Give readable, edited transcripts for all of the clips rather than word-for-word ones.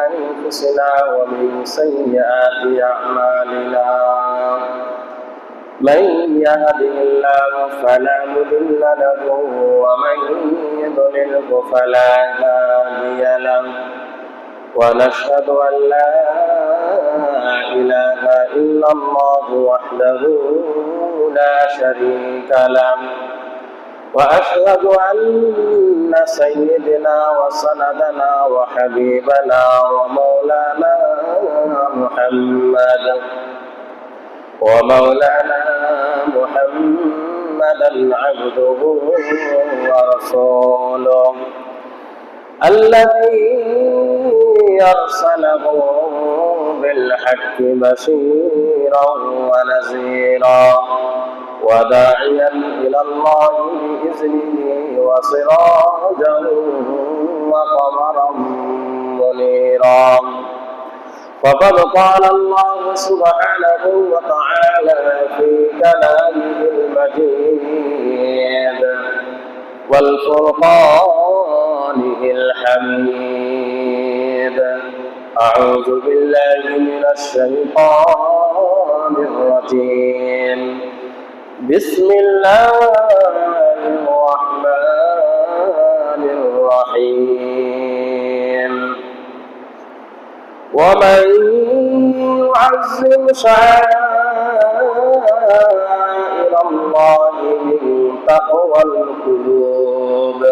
أنفسنا ومن سيئات أعمالنا من يهده الله فلا مضل له ومن يضلله فلا هادي له ونشهد أن لا إله إلا الله وحده لا شريك له وأشهد أن سيدنا وسندنا وحبيبنا ومولانا محمدا عبده ورسوله الذي أرسله بالحق بشيرا ونذيرا وداعيا إلى الله بإذنه وسراجا وقمرا منيرا فقد قال الله سبحانه وتعالى في كلامه المجيد والفرقانه الحميد أعوذ بالله من الشيطان الرجيم بسم الله الرحمن الرحيم ومن يعظم شعائر الله من تقوى القلوب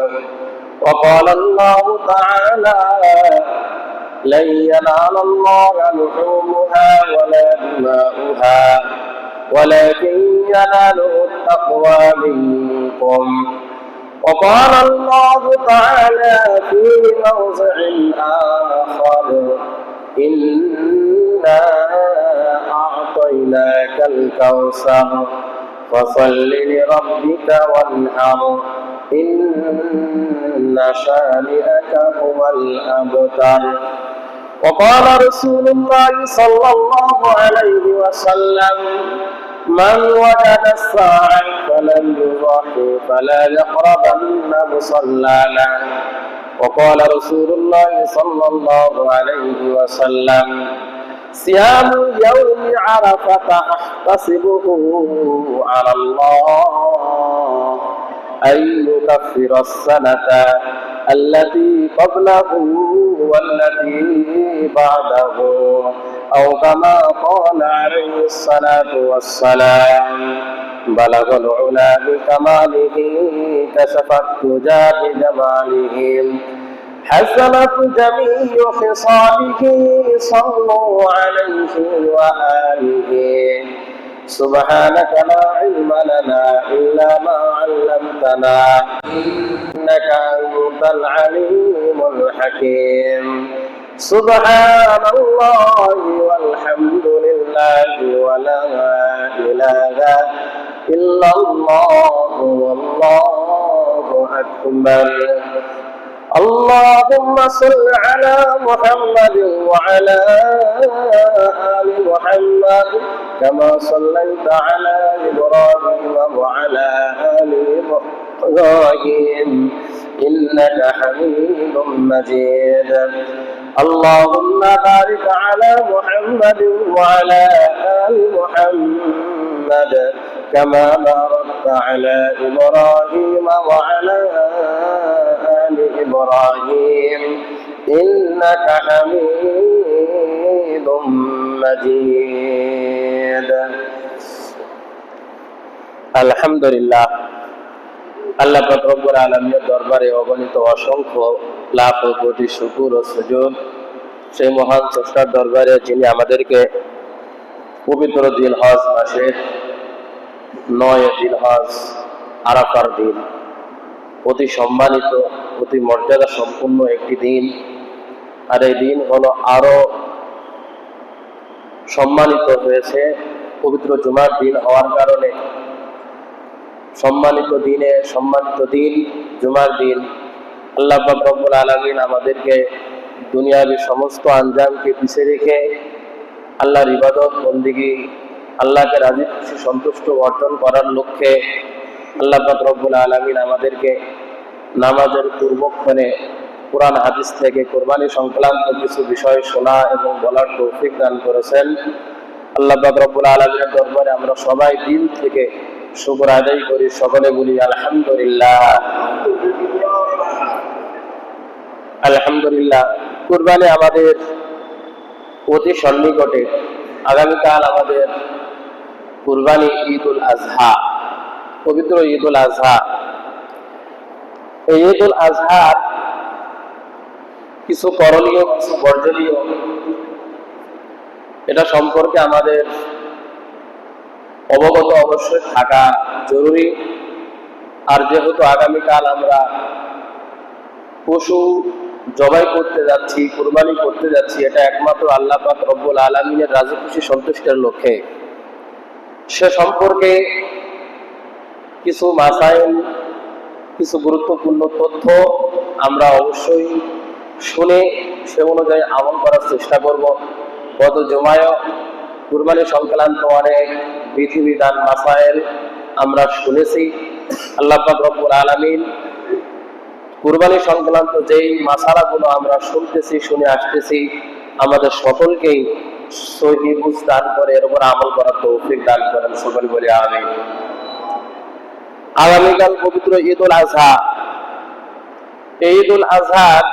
وقال الله تعالى لن ينال الله لحومها ولا دماؤها ولكن يناله التقوى منكم وقال الله تعالى في موضع آخر إنا أعطيناك الكوثر فصل لربك وانحر إن شانئك هو الأبتر وقال رسول الله صلى الله عليه وسلم من وجد الساعة فلم يضحي فلا يقربن مصلانا وقال رسول الله صلى الله عليه وسلم صيام يوم عرفة أحتسبه على الله أن يكفر السنة التي قبله والتي بعده أو كما قال عليه الصلاة والسلام بلغ العلا بكماله كشف الدجى بجماله حسنت جميع خصاله صلوا عليه وآله سبحانك لا علم لنا إلا ما علمتنا إنك أنت العليم الحكيم سبحان الله والحمد لله ولا إله إلا الله والله أكبر اللهم صل على محمد وعلى آل محمد كما صليت على إبراهيم وعلى آل إبراهيم إنك حميد مجيد اللهم بارك على محمد وعلى آل محمد كما باركت على إبراهيم وعلى آل إبراهيم إنك حميد مجيد الحمد لله আল্লাহ পাক রব্বুল আলামিনের দরবারে অগণিত অসংখ্য লাখ কোটি শুকর ও সুজুদ সেই মহান স্রষ্টার দরবারে যিনি আমাদেরকে পবিত্র জিলহজ মাসের 9 জিলহজ আরাফার দিন অতি সম্মানিত অতি মর্যাদা সম্পন্ন একটি দিন আর এই দিন হলো আরো সম্মানিত হয়েছে পবিত্র জুমার দিন হওয়ার কারণে সম্মানিত দিন জুমার দিন আল্লাহ পাক রব্বুল আলামিন আমাদেরকে দুনিয়াবি সমস্ত আঞ্জামকে পিছিয়ে রেখে আল্লাহর ইবাদত বন্দেগী আল্লাহকে রাজি খুশি সন্তুষ্ট অর্জন করার লক্ষ্যে আল্লাহ পাক রব্বুল আলামিন আমাদেরকে নামাজের পূর্বক্ষণে কোরআন হাদিস থেকে কোরবানি সংক্রান্ত কিছু বিষয় শোনা এবং বলার তৌফিক দান করেছেন। আল্লাহ পাক রব্বুল আলামিনের দরবারে আমরা সবাই দিল থেকে শুকর আদায় করি, সকলে বলি আলহামদুলিল্লাহ। আলহামদুলিল্লাহ। কুরবানি আমাদের অতি সন্নিকটে। আগামীকাল আমাদের কুরবানি ঈদুল আজহা, পবিত্র ঈদুল আজহা। এই ঈদুল আজহার কিছু করণীয়, কিছু বর্জনীয়, এটা সম্পর্কে আমাদের অবগত অবশ্যই থাকা জরুরি। আর যেহেতু আগামীকাল আমরা পশু জবাই করতে যাচ্ছি, কুরবানি করতে যাচ্ছি, এটা একমাত্র আল্লাহ পাক রব্বুল আলামিনের রাজি খুশি সন্তুষ্টের লক্ষ্যে। সে সম্পর্কে কিছু মাসাইল, কিছু গুরুত্বপূর্ণ তথ্য আমরা অবশ্যই শুনে সে অনুযায়ী আমল করার চেষ্টা করব। গত জুমায় কুরবানি সংক্রান্ত অনেক বিধিবিধান মাসাইল আমরা শুনেছি। আল্লাহ পাক রব্বুল আলামিন কুরবানি সংক্রান্ত যেই মাসালাগুলো আমরা শুনতেছি, শুনে আসতেছি, আমাদের সকলকেই সহি বুঝ দান করে এর উপর আমল করার তৌফিক দান করেন, সকলে বলি আমিন। আগামীকাল পবিত্র ঈদুল আজহা। এই ঈদুল আজহার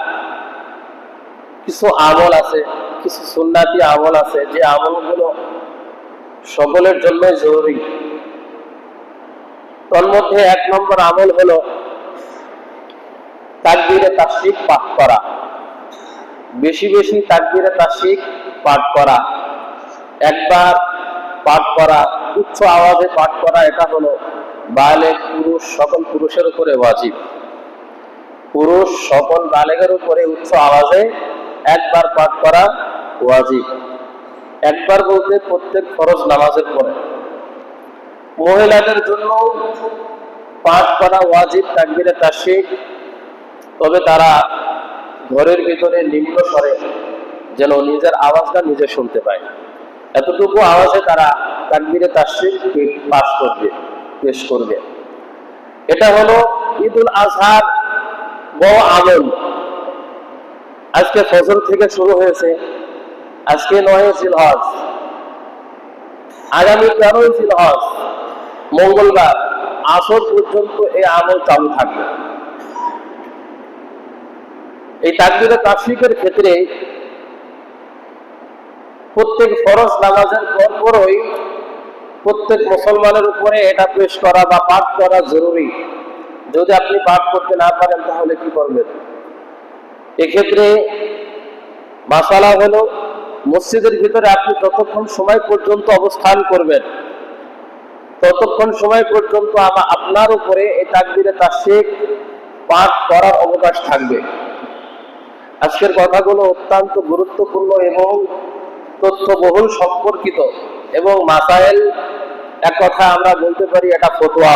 কিছু আমল আছে, কিছু সুন্নাতি আমল আছে, যে আমলগুলো সকলের জন্য জরুরি। তার মধ্যে 1 নম্বর আমল হলো তাকবীরে তাশরিক পাঠ করা। বেশি বেশি তাকবীরে তাশরিক পাঠ করা, একবার পাঠ করা, উচ্চ আওয়াজে পাঠ করা, এটা হলো বালেগ পুরুষ, সকল পুরুষের উপরে ওয়াজিব। পুরুষ সকল বালেগের উপরে উচ্চ আওয়াজে একবার পাঠ করা ওয়াজিব। একবার বলতে প্রত্যেক ফরজ নামাজের পরে। মহিলাদের জন্য পাঠ করা ওয়াজিব তাকবীরে তাশরিক, তবে তারা ঘরের ভিতরে নিম্ন স্বরে, যেন নিজের আওয়াজটা নিজে শুনতে পায়, এতটুকু আওয়াজে তারা তাকবীরে তাশরিক পেশ করবে। এটা হলো ঈদুল আজহার বড় আমল। আজকে ফজর থেকে শুরু হয়েছে, আজকে 9 জিলহজ, আগামী 13 জিলহজ মঙ্গলবার আসর পর্যন্ত এই আমল চালু থাকবে। এই তাকবীরে তাশরিকের ক্ষেত্রে প্রত্যেক ফরজ নামাজের পরপরই প্রত্যেক মুসলমানের উপরে এটা পেশ করা বা পাঠ করা জরুরি। যদি আপনি পাঠ করতে না পারেন তাহলে কি করবেন? এক্ষেত্রে মাসালা হলো, মসজিদের ভিতরে আপনি ততক্ষণ সময় পর্যন্ত অবস্থান করবেন, ততক্ষণ সময় পর্যন্ত আপনার উপরে এই তাকবীরে তাশরিক পাঠ করার অবকাশ থাকবে। আজকের কথাগুলো অত্যন্ত গুরুত্বপূর্ণ এবং তথ্যবহুল সম্পর্কিত, এবং মাসাইল, এক কথা আমরা বলতে পারি এটা ফতোয়া।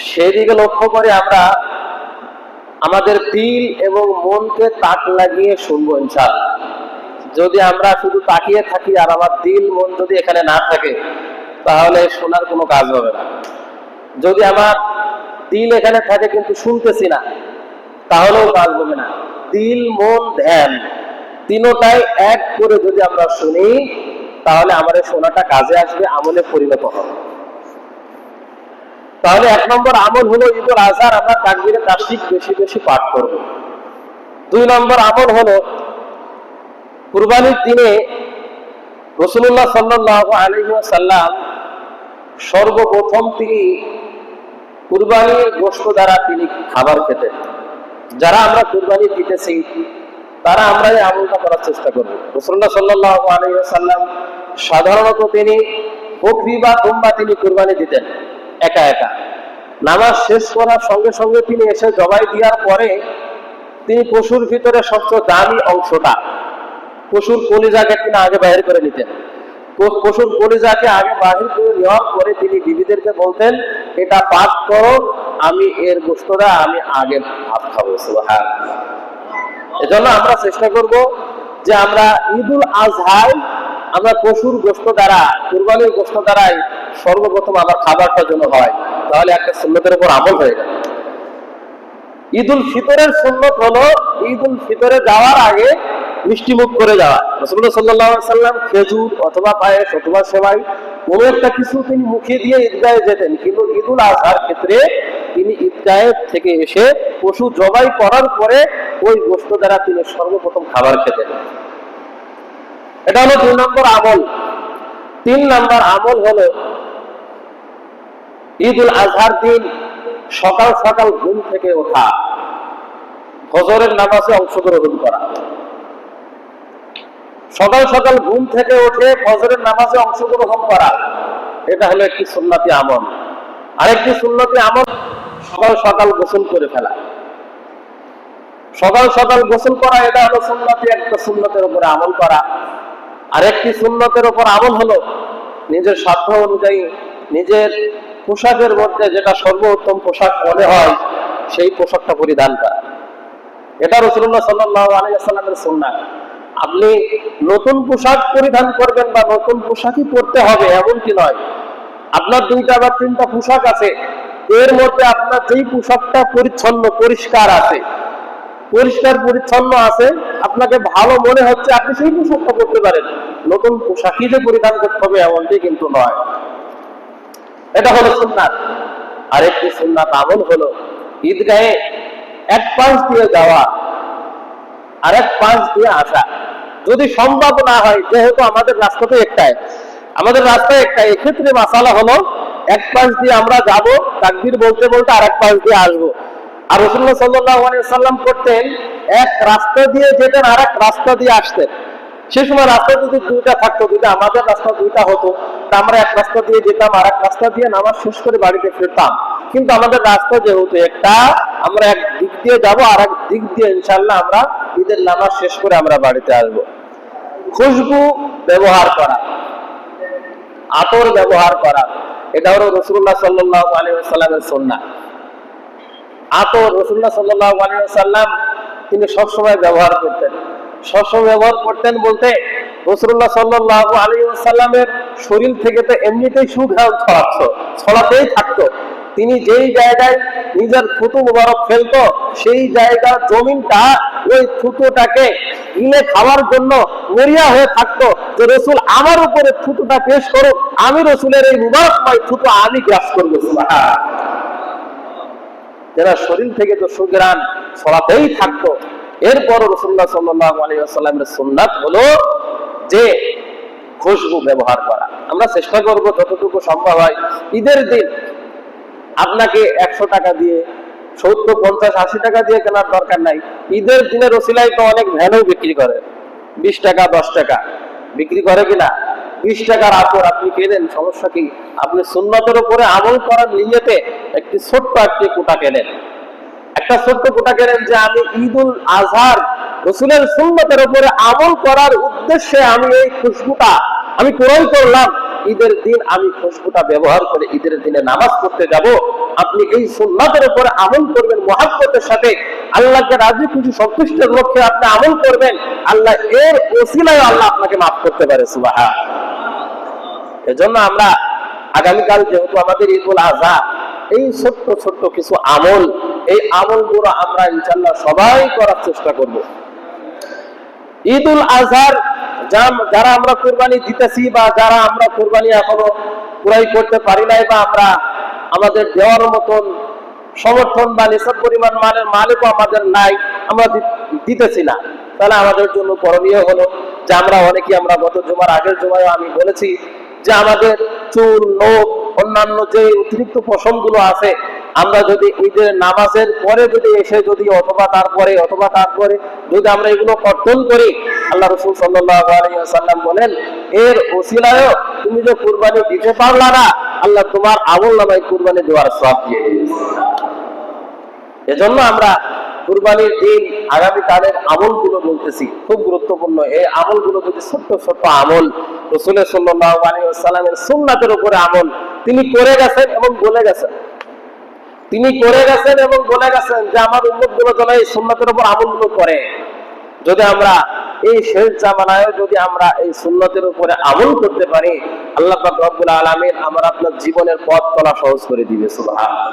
সেদিকে লক্ষ্য করে আমরা আমাদের দিল এবং মনকে তাক লাগিয়ে শুনবো ইনশাআল্লাহ। যদি আমরা শুধু তাকিয়ে থাকি আর আমার দিল মন যদি এখানে না থাকে, তাহলে শোনার কোনো কাজ হবে না। যদি আমার দিল এখানে থাকে কিন্তু শুনতেছি না, তাহলেও কাজ হবে না। দিল মন ধ্যান তিনটাই এক করে যদি আমরা শুনি, তাহলে আমাদের শোনাটা কাজে আসবে, আমলে পরিণত হবে। তাহলে 1 নম্বর আমল হলো ঈদুল আজহার আমরা তাকবীরে তাশরিক বেশি বেশি পাঠ করব। 2 নম্বর আমল হলো কুরবানির দিনে রাসূলুল্লাহ সাল্লাল্লাহু আলাইহি ওয়াসাল্লাম সর্বপ্রথম তিনি কুরবানির গোশত দ্বারা তিনি খাবার খেতেন। যারা আমরা কুরবানি দিতেছি তারা আমরা এই আমলটা করার চেষ্টা করব। রাসূলুল্লাহ সাল্লাল্লাহু আলাইহি ওয়াসাল্লাম সাধারণত তিনি বকরি বা দুম্বা তিনি কুরবানি দিতেন একা একা। নামাজ শেষ করার সঙ্গে সঙ্গে তিনি এসে জবাই দেওয়ার পরে তিনি পশুর ভিতরে সবচেয়ে দামি অংশটা, পশুর কলিজাকে তিনি আগে বাইরে করে নিতেন। পশুর কলিজাকে আগে বাহির করে নেওয়ার পরে তিনি বিবিদেরকে বলতেন, এটা পাক করো, আমি এর গোশতটা আমি আগে ভাত খাবো। সুবহানাল্লাহ। এজন্য আমরা চেষ্টা করব যে আমরা ঈদুল আজহায় আমরা পশুর গোশত দ্বারা, কুরবানির গোশত দ্বারাই সর্বপ্রথম আমার খাবারটা যেন হয়, তাহলে একটা সুন্নতের উপর আমল হয়ে গেল। ঈদুল ফিতরের সুন্নত হলো ঈদুল ফিতরে যাওয়ার আগে মিষ্টি মুখ করে যাওয়া। রাসূলুল্লাহ সাল্লাল্লাহু আলাইহি সাল্লাম খেজুর অথবা পায়েস অথবা সেমাই কোনো একটা কিছু তিনি মুখে দিয়ে ঈদগাহে যেতেন, কিন্তু ঈদুল আজহার ক্ষেত্রে তিনি ঈদগাহে থেকে এসে পশু জবাই করার পরে ওই গোশত দ্বারা তিনি সর্বপ্রথম খাবার খেতেন। এটা হলো 2 নম্বর আমল। 3 নম্বর আমল হলো ঈদুল আজহার দিন সকাল সকাল ঘুম থেকে ওঠা, ফজরের নামাজে অংশগ্রহণ করা। সকাল সকাল ঘুম থেকে উঠে ফজরের নামাজে অংশগ্রহণ করা, এটা হলো একটি সুন্নতি আমল। আরেকটি সুন্নতি আমল সকাল সকাল গোসল করে ফেলা। সকাল সকাল গোসল করা এটা হলো সুন্নতি, একটা সুন্নতের উপরে আমল করা। আরেকটি সুন্নতের উপর আমল হলো নিজের সাধ্য অনুযায়ী নিজের পোশাকের মধ্যে যেটা সর্বোত্তম পোশাক মনে হয় সেই পোশাকটা পরিধান করা। এটা রাসূলুল্লাহ সাল্লাল্লাহু আলাইহি ওয়াসাল্লামের সুন্নাহ। আপনি নতুন পোশাক পরিধান করবেন বা নতুন পোশাকই পরতে হবে এমনটি নয়। আপনার 2টা বা 3টা পোশাক আছে, এর মধ্যে আপনার যেই পোশাকটা পরিচ্ছন্ন পরিষ্কার আছে, পরিষ্কার পরিচ্ছন্ন আছে, আপনাকে ভালো মনে হচ্ছে, আপনি সেই পোশাকটা পরতে পারেন। নতুন পোশাকই যে পরিধান করতে হবে এমনটি কিন্তু নয়। এটা হলো সুন্নাত। আরেকটি সুন্নাত আমল হলো ঈদগাহে এক পাশ দিয়ে যাওয়া আর এক পাশ দিয়ে আসা। যদি সম্ভব না হয়, যেহেতু আমাদের রাস্তা তো একটাই, এক্ষেত্রে মাসালা হলো এক পাশ দিয়ে আমরা যাব, তাকবীর বলতে বলতে আর এক পাশ দিয়ে আসবো। আর রাসূলুল্লাহ সাল্লাল্লাহু আলাইহি ওয়াসাল্লাম করতেন এক রাস্তা দিয়ে যেতেন আর এক রাস্তা দিয়ে আসতেন। সে সময় রাস্তা যদি 2টা থাকতো, যদি আমাদের রাস্তা 2টা হতো, তা আমরা এক রাস্তা দিয়ে যেতাম আর এক রাস্তা দিয়ে নামাজ শেষ করে বাড়িতে ফিরতাম। কিন্তু আমাদের রাস্তা যেহেতু একটা, আমরা এক দিক দিয়ে যাবো আর এক দিক দিয়ে ইনশাআল্লাহ আমরা ঈদের নামাজ শেষ করে আমরা বাড়িতে আসবো। খুশবু ব্যবহার করা, আতর ব্যবহার করা, এটা হলো রাসূলুল্লাহ সাল্লাল্লাহু আলাইহি ওয়াসাল্লামের সুন্নাহ। আতর রাসূলুল্লাহ সাল্লাল্লাহু আলাইহি ওয়াসাল্লাম তিনি সবসময় ব্যবহার করতেন। সবসময় ব্যবহার করতেন বলতে রাসূলুল্লাহ সাল্লাল্লাহু আলাইহি ওয়াসাল্লামের শরীর থেকে তো এমনিতেই সুঘ্রাণ ছড়াতেই থাকতো। তিনি যেই জায়গায় নিজের থুতু মুবারক ফেলতো, সেই জায়গার জমিনটা ওই থুতুটাকে গিলে খাওয়ার জন্য মরিয়া হয়ে থাকতো যে রাসূল আমার উপরে থুতুটা পেশ করুক, আমি রাসূলের এই মুবারকময় থুতু আমি গ্রাস করবো। সুবহানাল্লাহ। যারা শরীর থেকে তো সুঘ্রাণ ছড়াতেই থাকতো। এরপর রাসূলুল্লাহ সাল্লাল্লাহু আলাইহি ওয়াসাল্লামের সুন্নাত হলো যে খুশবু ব্যবহার করা। আমরা চেষ্টা করব যতটুকু সম্ভব হয় ঈদের দিন আপনাকে 100 টাকা দিয়ে 70, 50, 80 টাকা দিয়ে কেনার দরকার নাই। ঈদের দিনের ওসিলায় তো অনেক ভ্যানও বিক্রি করে, 20 টাকা 10 টাকা বিক্রি করে কিনা, 20 টাকার আতর আপনি কেনেন, সমস্যা কি? আপনি সুন্নতের উপরে আমল করার নিয়তে একটি ছোট্ট একটি কোটা কেনেন, একটা ছোট্ট কোটা কেনেন যে আমি ঈদুল আজহার রাসূলের সুন্নতের উপরে আমল করার উদ্দেশ্যে আমি এই খুশবুটা আমি ক্রয় করলাম। ঈদের দিন আমি খুশবুটা ব্যবহার করে ঈদের দিনে নামাজ পড়তে যাব। আপনি এই সুন্নাতের উপরে আমল করবেন মুহাব্বতের সাথে, আল্লাহকে রাজি খুশি সন্তুষ্টের লক্ষ্যে আপনি আমল করবেন। আল্লাহ এর ওসিলায় আল্লাহ আপনাকে মাফ করতে পারে। সুবহানাল্লাহ। এজন্য আমরা আগামীকাল যেহেতু আমাদের ঈদুল আজহা, এই ছোট্ট ছোট্ট কিছু আমল, এই আমলগুলো আমরা ইনশাআল্লাহ সবাই করার চেষ্টা করব। ঈদুল আজহার যারা আমরা কুরবানি দিতেছি বা যারা আমরা কুরবানি এখনো ক্রয় করতে পারি নাই বা আমরা আমাদের দেওয়ার মতন সমর্থন বা নিসাব পরিমাণ মানের মালিকও আমাদের নাই, আমরা দিতেছি না, তাহলে আমাদের জন্য করণীয় হলো যে আমরা অনেকে, আমরা গত জুমার আগের জুমায় আমি বলেছি যে আমাদের চুল, নখ, অন্যান্য যে অতিরিক্ত পশমগুলো আছে, আমরা যদি ঈদের নামাজের পরে যদি এসে যদি অথবা তারপরে যদি আমরা এগুলো কর্তন করি, আল্লাহ রাসূল সাল্লাল্লাহু আলাইহি ওয়াসাল্লাম বলেন এর ওসিলায় তুমি যে কুরবানি দিতে পারলা না, আল্লাহ তোমার আমলনামায় কুরবানি দেওয়ার সওয়াব দিয়ে দিবেন। এজন্য আমরা কুরবানির দিন আগামীকালের আমলগুলো বলতেছি, খুব গুরুত্বপূর্ণ। এই আমলগুলো যদি ছোট্ট ছোট্ট আমল, রাসূল সাল্লাল্লাহু আলাইহি ওয়াসাল্লামের সুন্নাতের উপরে আমল, তিনি করে গেছেন এবং বলে গেছেন, যে আমার উম্মতগুলো যেন এই সুন্নাতের উপর আমলগুলো করে। যদি আমরা এই শেষ জামানায় যদি আমরা এই সুন্নাতের উপরে আমল করতে পারি, আল্লাহ পাক রব্বুল আলামিন আমার আপনার জীবনের পথ চলা সহজ করে দিবে। সুবহানাল্লাহ।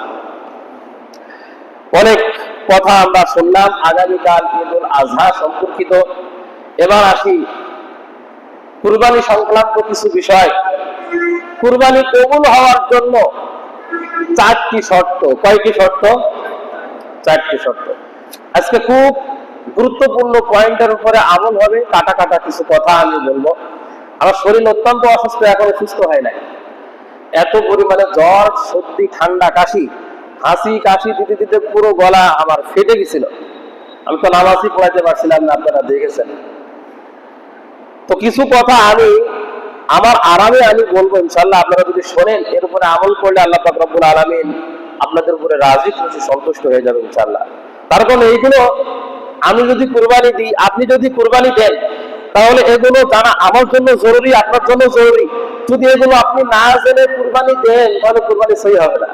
অনেক কথা আমরা শুনলাম আগামীকাল ঈদুল আজহা সম্পর্কিত। এবার আসি কুরবানি সংক্রান্ত কিছু বিষয়। কুরবানি কবুল হওয়ার জন্য 4টি শর্ত। কয়টি শর্ত? 4টি শর্ত। আজকে খুব গুরুত্বপূর্ণ পয়েন্টের উপরে আমল হবে। কাটা কাটা কিছু কথা আমি বলবো। আমার শরীর অত্যন্ত অসুস্থ, এখনো সুস্থ হয় নাই। এত পরিমাণে জ্বর, সর্দি, ঠান্ডা, কাশি, হাসি কাশি দিতে দিতে পুরো গলা আমার ফেটে গেছিল। আমি তো নামাজই পড়াইতে পারছিলাম না, আপনারা দেখেছেন। তো কিছু কথা আমি আমার আরামে আমি বলবো, ইনশাআল্লাহ আপনারা যদি শোনেন, এর উপরে আমল করলে আল্লাহ পাক রব্বুল আলামিন আপনাদের উপরে রাজি খুশি সন্তুষ্ট হয়ে যাবে ইনশাআল্লাহ। তার কারণ এইগুলো আমি যদি কুরবানি দিই, আপনি যদি কুরবানি দেন, তাহলে এগুলো জানা আমার জন্য জরুরি, আপনার জন্য জরুরি। যদি এগুলো আপনি না জেনে কুরবানি দেন, তাহলে কুরবানি সহি হবে না।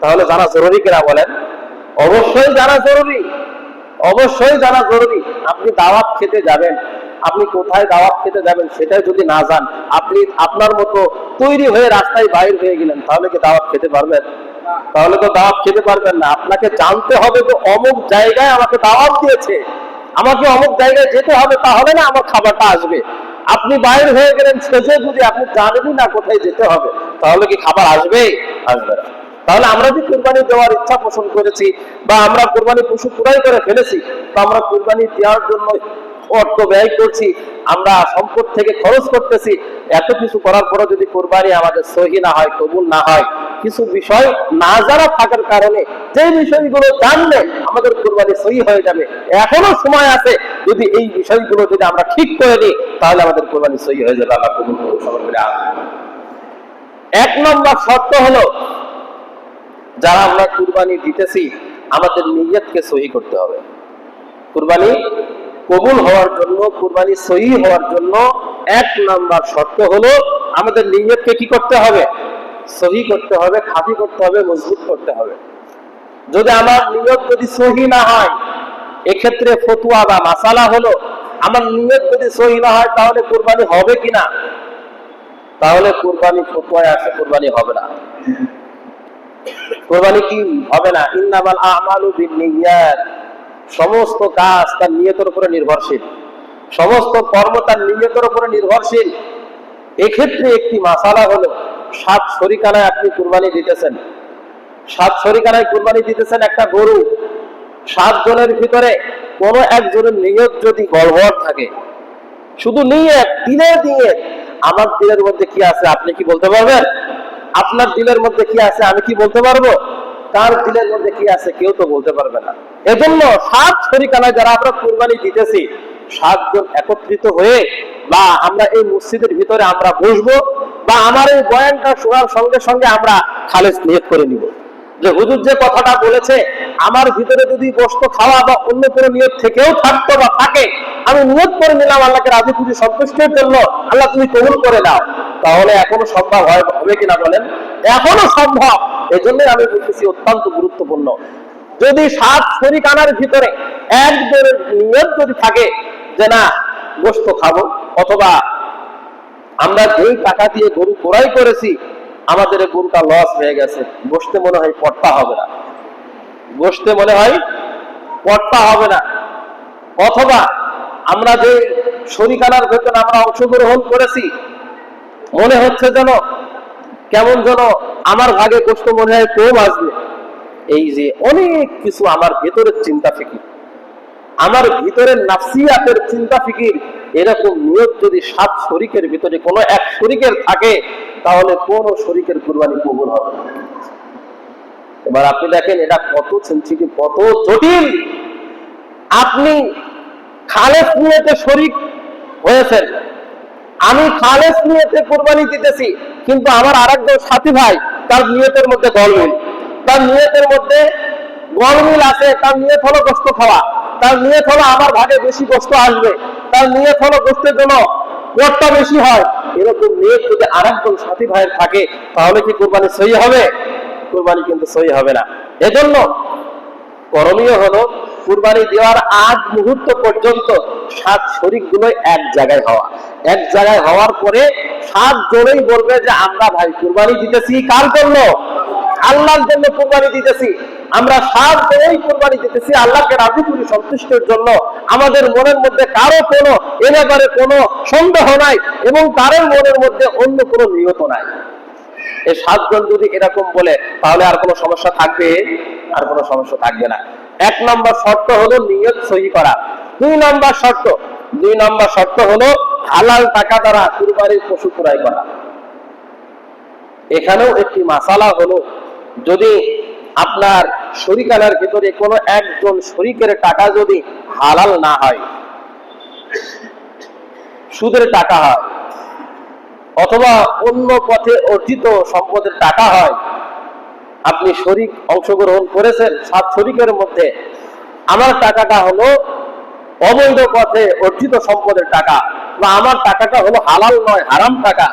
তাহলে জানা জরুরি কিনা বলেন? অবশ্যই জানা জরুরি, অবশ্যই জানা জরুরি। আপনি দাওয়াত খেতে যাবেন, আপনি কোথায় দাওয়াত খেতে যাবেন সেটাই যদি না জান, আপনি আপনার মতো তৈরি হয়ে রাস্তায় বাইর হয়ে গেলেন, তাহলে কি দাওয়াত খেতে পারবেন? তাহলে তো দাওয়াত খেতে পারবেন না। আপনাকে জানতে হবে যে অমুক জায়গায় আমাকে দাওয়াত দিয়েছে, আমাকে অমুক জায়গায় যেতে হবে, তাহলে না আমার খাবারটা আসবে। আপনি বাইর হয়ে গেলেন সেজে বুঝে, আপনি জানেনই না কোথায় যেতে হবে, তাহলে কি খাবার আসবে? আসবে না। তাহলে আমরা যে কুরবানি দেওয়ার ইচ্ছা পোষণ করেছি বা আমরা কুরবানি পশু ক্রয় করে ফেলেছি, তো আমরা কুরবানি দেওয়ার জন্য অর্থ ব্যয় করছি, আমরা সম্পদ থেকে খরচ করতেছি। এত কিছু করার পরে যদি কুরবানি আমাদের সহি না হয়, কবুল না হয়, কিছু বিষয় না জানা থাকার কারণে যে বিষয়গুলো জানলে আমাদের কুরবানি সহি হয়ে যাবে, এখনো সময় আছে। যদি এই বিষয়গুলো যদি আমরা ঠিক করে নিই, তাহলে আমাদের কুরবানি সহি হয়ে যাবে। আল্লাহ কবুল করুন সবার মিলে আমিন। 1 নম্বর শর্ত হলো, যারা আমরা কুরবানি দিতেছি, আমাদের নিয়তকে সহি করতে হবে। কুরবানি কবুল হওয়ার জন্য, কুরবানি সহি হওয়ার জন্য 1 নম্বর শর্ত হলো আমাদের নিয়তকে কি করতে হবে? সহি করতে হবে, খাঁটি করতে হবে, মজবুত করতে হবে। যদি আমার নিয়ত যদি সহি না হয়, এক্ষেত্রে ফতোয়া বা মাসালা হলো, আমার নিয়ত যদি সহি না হয়, তাহলে কুরবানি হবে কিনা? তাহলে কুরবানি ফতোয়ায় আসে কুরবানি হবে না। কুরবানি কি হবে না? ইন্নামাল আমালু বিন্নিয়াত। সমস্ত কাজ তার নিয়তের উপরে নির্ভরশীল, সমস্ত কর্ম তার নিয়তের উপরে নির্ভরশীল। এক্ষেত্রে একটি মাসালা হলো, 7 শরিকানায় আপনি কুরবানি দিতেছেন, 7 শরিকানায় কুরবানি দিতেছেন একটা গরু। 7 জনের ভিতরে কোনো একজনের নিয়ত যদি গড়বড় থাকে, শুধু নিয়ত, দিনের নিয়ত, আমার দিলের মধ্যে কি আছে আপনি কি বলতে পারবেন? আপনার দিলের মধ্যে কি আছে আমি কি বলতে পারবো? তার দিলের মধ্যে কি আছে কেউ তো বলতে পারবে না। এজন্য 7 শরিকানায় যারা আমরা কুরবানি দিতেছি, 7 জন একত্রিত হয়ে, বা আমরা এই মসজিদের ভিতরে আমরা বসবো, বা আমার এই বয়ানটা শোনার সঙ্গে সঙ্গে আমরা খালেস নিয়ত করে নিব যে হুজুর যে কথাটা বলেছে, আমার ভিতরে যদি গোশত খাওয়া বা অন্য কোনো নিয়ত থেকেও থাকতো বা থাকে, আমি নিয়ত করে নিলাম আল্লাহকে রাজি খুশি সন্তুষ্টের জন্য, আল্লাহ তুমি কবুল করে নাও। তাহলে এখনো সম্ভব হবে কিনা বলেন? এখনো সম্ভব। এজন্যই আমি বলতেছি অত্যন্ত গুরুত্বপূর্ণ। যদি 7 শরিকানার ভিতরে একজনের নিয়ত যদি থাকে যে না গোশত খাবো, অথবা আমরা যেই টাকা দিয়ে গরু ক্রয় করেছি আমাদের গরুটা লস হয়ে গেছে, গোশতে মনে হয় পড়তা হবে না, গোশতে মনে হয় পড়তা হবে না, অথবা আমরা যে শরিকানার ভেতরে আমরা অংশগ্রহণ করেছি মনে হচ্ছে যেন কেমন যেন আমার ভাগে গোশত মনে হয় কম আসবে, এই যে অনেক কিছু আমার ভেতরের চিন্তা ফিকির, আমার ভিতরের নাফসিয়াতের চিন্তা ফিকির, এরকম নিয়ত যদি 7 শরিকের ভিতরে কোনো এক শরিকের থাকে, তাহলে কোন শরিকের কুরবানি কবুল হবে না। এবার আপনি দেখেন এটা কত সেনসিটিভ, কত জটিল। আপনি খালেস নিয়তে শরিক হয়েছেন, আমি খালেস নিয়তে কুরবানি দিতেছি, কিন্তু আমার আরেকজন সাথী ভাই তার নিয়তের মধ্যে গলমিল, তার নিয়তের মধ্যে গলমিল আছে। তার নিয়ত হলো গোশত খাওয়া, তার নিয়ত হলো আমার ভাগে বেশি গোশত আসবে, তার নিয়ত হলো গোশতের জন্য পড়তা বেশি হয়। এরকম নিয়ত যদি আরেকজন সাথী ভাইয়ের থাকে, তাহলে কি কুরবানি সহি হবে? কুরবানি কিন্তু সহি হবে না। এজন্য করণীয় হলো কুরবানি দেওয়ার আগ মুহূর্ত পর্যন্ত 7 শরিক গুলো এক জায়গায় হওয়া। এক জায়গায় হওয়ার পরে 7 জনেই বলবে যে আমরা ভাই কুরবানি দিতেছি কার জন্য? আল্লাহর জন্য কুরবানি দিতেছি। আমরা সাত দিনেই কোরবানি দিতেছি আল্লাহকে রাজি খুশি সন্তুষ্টের জন্য। আমাদের মনের মধ্যে কারো কোনো এ ব্যাপারে কোনো সন্দেহ নাই এবং কারোর মনের মধ্যে অন্য কোনো নিয়ত নাই। এই সাতজন যদি এরকম বলে তাহলে আর কোনো সমস্যা থাকবে? আর কোনো সমস্যা থাকবে না। এক নম্বর শর্ত হলো নিয়ত সহি করা। দুই নম্বর শর্ত হলো হালাল টাকা দ্বারা কুরবানির পশু ক্রয় করা। এখানেও একটি মাসালা হলো, যদি আপনার শরীকানার ভিতরে কোনো একজন শরীকের টাকা যদি হালাল না হয়, সুদের টাকা হয় অথবা অন্য পথে অর্জিত সম্পদের টাকা হয়, আপনি শরীক অংশগ্রহণ করেছেন, 7 শরীকের মধ্যে আমার টাকাটা হলো অবৈধ পথে অর্জিত সম্পদের টাকা বা আমার টাকাটা হলো হালাল নয় হারাম টাকা,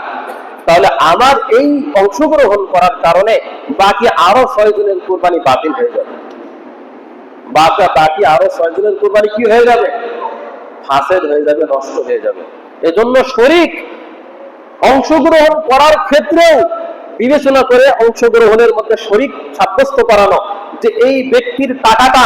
তাহলে আমার এই অংশগ্রহণ করার কারণে বাকি আরো 6 জনের কুরবানি বাতিল হয়ে যাবে। বাকি আরো 6 জনের কুরবানি কি হয়ে যাবে? ফাসেদ হয়ে যাবে, নষ্ট হয়ে যাবে। এজন্য শরীক অংশগ্রহণ করার ক্ষেত্রেও বিবেচনা করে অংশগ্রহণের মধ্যে শরীক সাব্যস্ত করানো, যে এই ব্যক্তির টাকাটা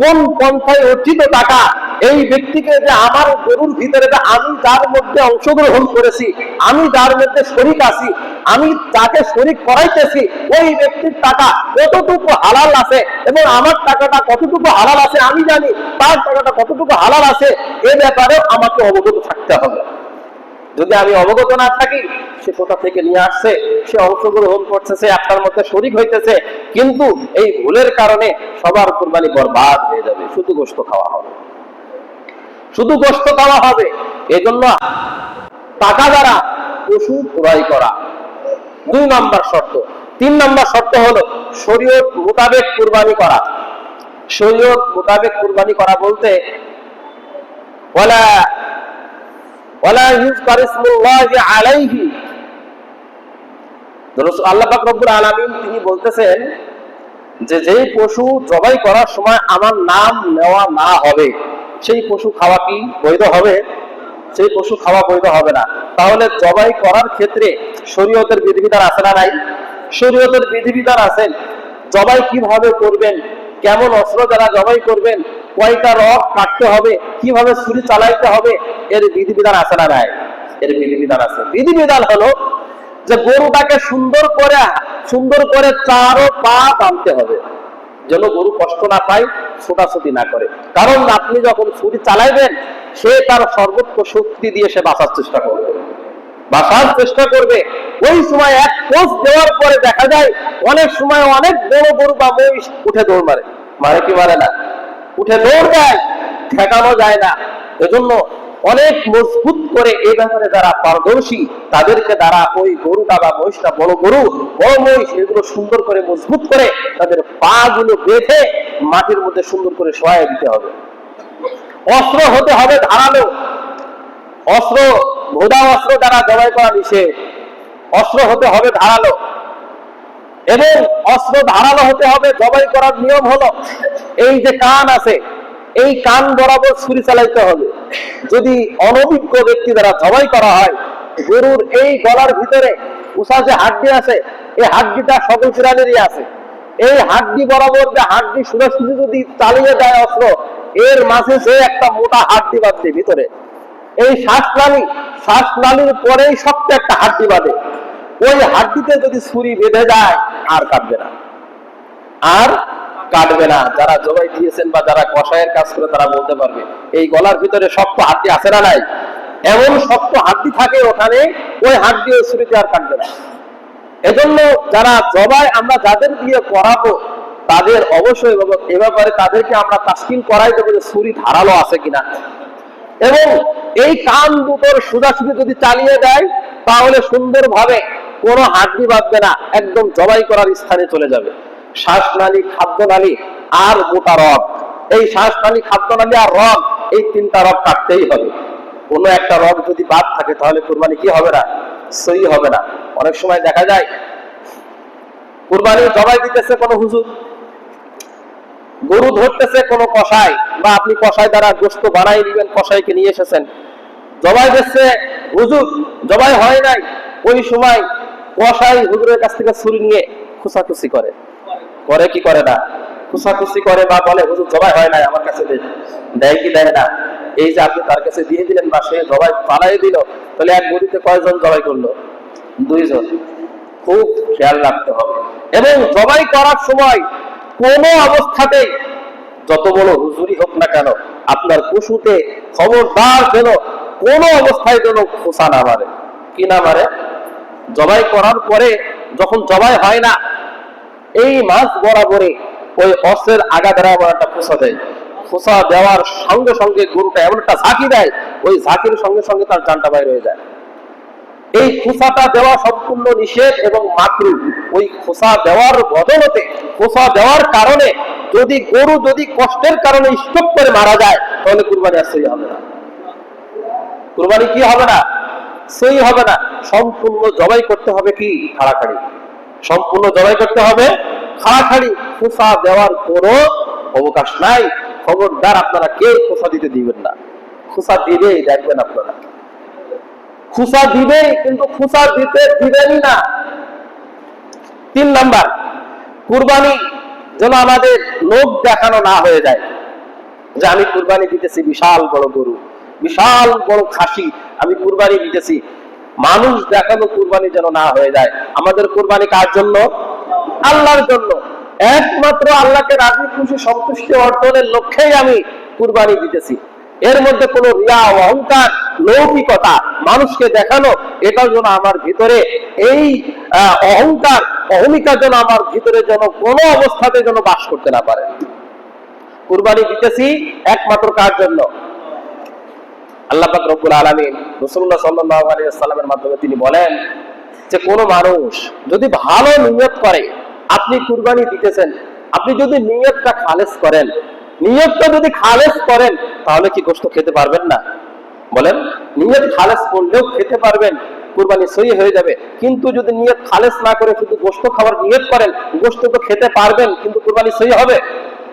কোন পন্থায় অর্জিত টাকা, এই ব্যক্তিকে যে আমার গরুর ভিতরে আমি যার মধ্যে অংশগ্রহণ করেছি, আমি যার মধ্যে শরীক আছি, আমি তাকে শরীক করাইতেছি, ওই ব্যক্তির টাকা কতটুকু হালাল আছে এবং আমার টাকাটা কতটুকু হালাল আছে আমি জানি, তার টাকাটা কতটুকু হালাল আছে এ ব্যাপারে আমাকে অবগত থাকতে হবে। যদি আমি অবগত না থাকি, সে কোথা থেকে নিয়ে আসছে, সে অংশগ্রহণ করতেছে, আপনার মধ্যে শরীক হইতেছে, কিন্তু এই ভুলের কারণে সবার কুরবানি বরবাদ হয়ে যাবে, শুধু গোশত খাওয়া হবে। এজন্য টাকা দ্বারা পশু ক্রয় করা 2 নম্বর শর্ত। 3 নম্বর শর্ত হলো শরীয়ত মোতাবেক কুরবানি করা। শরীয়ত মোতাবেক কুরবানি করা বলতে ওয়ালা ইউযকার ইসমুল্লাহি আলাইহি, আল্লাহ পাক রব্বুল আলামিন তিনি বলতেছেন যে যেই পশু জবাই করার সময় আমার নাম নেওয়া না হবে, সেই পশু খাওয়া কি বৈধ হবে? সেই পশু খাওয়া বৈধ হবে না। তাহলে জবাই করার ক্ষেত্রে শরীয়তের বিধিবিধান আছে না নাই? শরীয়তের বিধিবিধান আছে। জবাই কিভাবে করবেন, কেমন অস্ত্র দ্বারা জবাই করবেন, কয়টা রগ কাটতে হবে, কিভাবে ছুরি চালাইতে হবে, এর বিধিবিধান আছে না নাই? এর বিধিবিধান আছে। বিধিবিধান হলো যে গরুটাকে সুন্দর করে 4 পা বাঁধতে হবে, যেন গরু কষ্ট না পায়, ছোটাছুটি না করে। কারণ আপনি যখন ছুরি চালাইবেন, সে তার সর্বোচ্চ শক্তি দিয়ে সে বাঁচার চেষ্টা করবে। ওই সময় এক কোষ দেওয়ার পরে দেখা যায় অনেক সময় অনেক বড় গরু বা মহিষ উঠে দৌড় মারে কি মারে না, উঠে দৌড় দেয়, ঠেকানো যায় না। এজন্য অনেক মজবুত করে এই ব্যাপারে যারা পারদর্শী, তাদেরকে দ্বারা ওই গরুটা বা মহিষটা, বড় গরু বড় মহিষ, এগুলো সুন্দর করে মজবুত করে তাদের পা গুলো বেঁধে মাটির মধ্যে সুন্দর করে শোয়াই দিতে হবে। অস্ত্র হতে হবে ধারালো, ভোদা অস্ত্র দ্বারা জবাই করা নিষেধ। অস্ত্র হতে হবে ধারালো, এবং অস্ত্র ধারালো হতে হবে। জবাই করার নিয়ম হলো, এই যে কান আছে, এই কান বরাবর ছুরি চালাইতে হবে। যদি অনভিজ্ঞ ব্যক্তি দ্বারা জবাই করা হয়, গরুর এই গলার ভিতরে উষা যে হাড্ডি আছে, এই হাড্ডিটা সকল প্রাণীরই আছে। এই হাড্ডি বরাবর যে হাড্ডি সোজাসুজি যদি চালিয়ে দেয় অস্ত্র, এর মাঝে যে একটা মোটা হাড্ডি বাঁধে ভিতরে, এই শ্বাসনালীর পরেই শক্ত একটা হাড্ডি বাঁধে। ওই হাড্ডিতে যদি ছুরি বেঁধে যায়, আর কাটবে না। যারা জবাই দিয়েছেন বা যারা কষায়ের কাজ করে তারা বলতে পারবে, এই গলার ভিতরে শক্ত হাড্ডি আছে না নাই? এমন শক্ত হাড্ডি থাকে ওখানে, ওই হাড্ডি ওই ছুরিতে আর কাটবে না। এজন্য যারা জবাই আমরা যাদের দিয়ে করাবো, তাদের অবশ্যই এ ব্যাপারে তাদেরকে আমরা তাসকিন করাই দেবো যে ছুরি ধারালো আছে কিনা। এবং এই কান দুটোর সোজাসুজি যদি চালিয়ে দেয়, তাহলে সুন্দরভাবে কোনো হাড্ডি বাঁধবে না, একদম জবাই করার স্থানে চলে যাবে। শ্বাসনালী, খাদ্যনালী আর মোটা রগ, এই শ্বাসনালী, খাদ্যনালী আর রগ, এই 3টা রগ কাটতেই হবে। কোনো একটা রগ যদি বাদ থাকে তাহলে কুরবানি কি হবে না? সহি হবে না। অনেক সময় দেখা যায় কুরবানি জবাই দিতেছে কোনো হুজুর, গরু ধরতেছে কোনো কসাই, বা আপনি কসাই দ্বারা গোশত বানাই নিবেন, কসাইকে নিয়ে এসেছেন, জবাই দিচ্ছে হুজুর, জবাই হয় নাই। ওই সময় কসাই হুজুরের কাছ থেকে ছুরি নিয়ে খুসাখুসি করে কি করে না? খুশাখুশি করে বা বলে হুজুর জবাই হয় নাই, আমার কাছে দেয় কি দেয় না। এই যে আপনি তার কাছে দিয়ে দিলেন বা সে জবাই পালাই দিল, তাহলে এক গরুতে কয়জন জবাই করলো? 2 জন। খুব খেয়াল রাখতে হবে। এবং জবাই করার সময় কোনো অবস্থাতেই, যত বড় হুজুরি হোক না কেন, আপনার পশুতে খবরদার যেন কোনো অবস্থায় যেন খোসা না মারে। কি না মারে? জবাই করার পরে যখন জবাই হয় না, এই মাছ বরাবরে ওই অস্ত্রের আগা দ্বারা একটা খোসা দেয়। খোসা দেওয়ার সঙ্গে সঙ্গে গরুটা এমন একটা ঝাঁকি দেয়, ওই ঝাঁকির সঙ্গে সঙ্গে তার জানটা বাইর হয়ে যায়। এই খোসাটা দেওয়া সম্পূর্ণ নিষেধ এবং মাকরুহ। ওই খোসা দেওয়ার বদলতে, খোসা দেওয়ার কারণে যদি গরু যদি কষ্টের কারণে স্টপ করে মারা যায়, তাহলে কুরবানি আর সহি হবে না। কুরবানি কি হবে না? সহি হবে না। সম্পূর্ণ জবাই করতে হবে কি? খাড়াখাড়ি। সম্পূর্ণ জবাই করতে হবে খাড়াখাড়ি। খোসা দেওয়ার কোনো অবকাশ নাই। খবরদার আপনারা কেউ খোসা দিতে দিবেন না। খোসা দিবেই দেখবেন আপনারা, খুসা দিবে, কিন্তু খুসা দিতে দিবেনই না। 3 নাম্বার, কুরবানি যেন আমাদের লোক দেখানো না হয়ে যায় যে আমি কুরবানি দিতেছি বিশাল বড় গরু, বিশাল বড় খাসি আমি কুরবানি দিতেছি। মানুষ দেখানো কুরবানি যেন না হয়ে যায়। আমাদের কুরবানি কার জন্য? আল্লাহর জন্য। একমাত্র আল্লাহকে রাজি খুশি সন্তুষ্টি অর্জনের লক্ষ্যেই আমি কুরবানি দিতেছি। এর মধ্যে কোনো রিয়া, অহংকার, লৌকিকতা, মানুষকে দেখানো, এটা যেন আমার ভিতরে, এই অহংকার, অহমিকা যেন আমার ভিতরে যেন কোনো অবস্থাতে যেন বাস করতে না পারে। কুরবানি দিতেছি একমাত্র কার জন্য? আল্লাহ পাক রব্বুল আলামিন রাসূলুল্লাহ সাল্লাল্লাহু আলাইহি ওয়াসাল্লামের মাধ্যমে তিনি বলেন যে কোন মানুষ যদি ভালো নিয়ত করে, আপনি কুরবানি দিতেছেন, আপনি যদি নিয়তটা খালেস করেন, নিয়তটা যদি খালেস করেন, তাহলে কি গোশত খেতে পারবেন না? বলেন, নিয়ত খালেস করলেও খেতে পারবেন, কুরবানি সহি হয়ে যাবে। কিন্তু যদি নিয়ত খালেস না করে শুধু গোশত খাবার নিয়ত করেন, গোশত তো খেতে পারবেন, কিন্তু কুরবানি সহি হবে?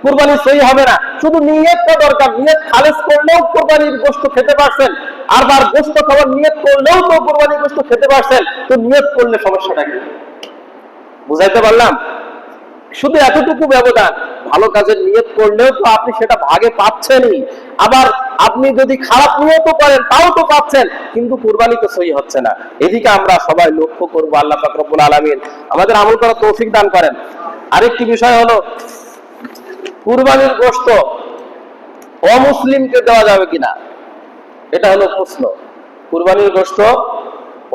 কুরবানি সহি হবে না। শুধু নিয়তটা দরকার। নিয়ত খালেস করলেও কুরবানির গোশত খেতে পারছেন, আবার গোশত খাবার নিয়ত করলেও তো কুরবানির গোশত খেতে পারছেন। তো নিয়ত করলে সমস্যাটা কি? বুঝাইতে পারলাম? শুধু এতটুকু ব্যবধান। ভালো কাজের নিয়ত করলেও তো আপনি সেটা ভাগে পাচ্ছেনই, আবার আপনি যদি খারাপ নিয়ত করেন তাও তো পাচ্ছেন, কিন্তু কুরবানি তো সহি হচ্ছে না। এদিকে আমরা সবাই লক্ষ্য করবো। আল্লাহ পাক রব্বুল আলামিন আমাদের আমল করার তৌফিক দান করেন। আরেকটি বিষয় হলো, কুরবানির গোশত অমুসলিমকে দেওয়া যাবে কিনা, এটা হলো প্রশ্ন। কুরবানির গোশত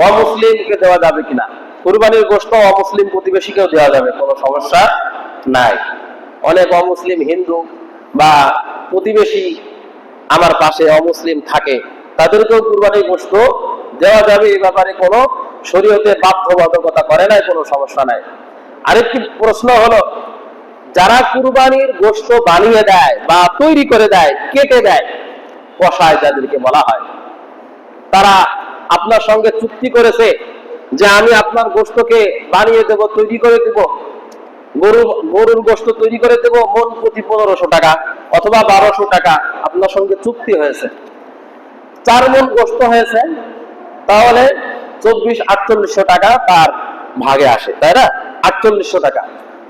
অমুসলিমকে দেওয়া যাবে কিনা? কুরবানির গোশত অমুসলিম প্রতিবেশীকেও দেওয়া যাবে, কোনো সমস্যা নাই। অনেক অমুসলিম হিন্দু বা প্রতিবেশী আমার পাশে অমুসলিম থাকে, তাদেরকেও কুরবানির গোশত দেওয়া যাবে। এই ব্যাপারে কোনো শরীয়তে বাধ্যবাধকতা করে নাই, কোনো সমস্যা নাই। আরেকটি প্রশ্ন হলো, যারা কুরবানির গোশত বানিয়ে দেয় বা তৈরি করে দেয়, কেটে দেয়, কসাই যাদেরকে বলা হয়, তারা আপনার সঙ্গে চুক্তি করেছে যে আমি আপনার গোশতকে বানিয়ে দেব, তৈরি করে দেব, গরুর গোশত তৈরি করে দেব মন প্রতি 1500 টাকা অথবা 1200 টাকা। আপনার সঙ্গে চুক্তি হয়েছে, 4 মন গোশত হয়েছে, তাহলে 24-4800 টাকা তার ভাগে আসে, তাই না? 4800 টাকা।